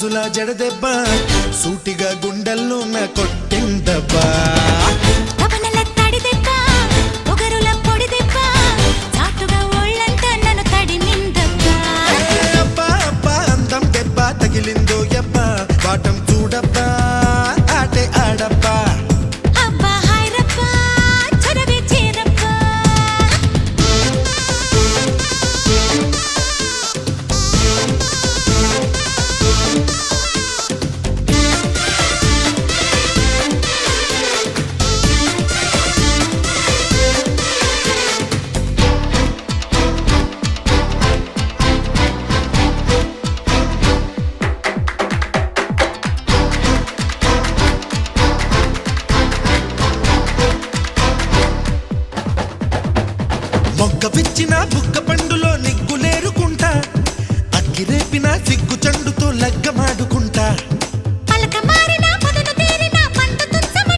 కాసుల జడదెబ్బ సూటిగా గుండెల్లో నా కొట్టిందబ్బా తపనల తడి దెబ్బ పొగరుల పొడి దెబ్బ చాటుగా ఒళ్ళంతా నన్ను తడిమిందబ్బా అబ్బా అబ్బా అందం దెబ్బ తగిలిందో యబ్బా వాటం చూడబ్బా ఆటే ఆడబ్బా అబ్బా హాయ్ రబ్బా చొరవే చేరబ్బా మొక్క విచ్చిన బుక్క పండులో నిగ్గ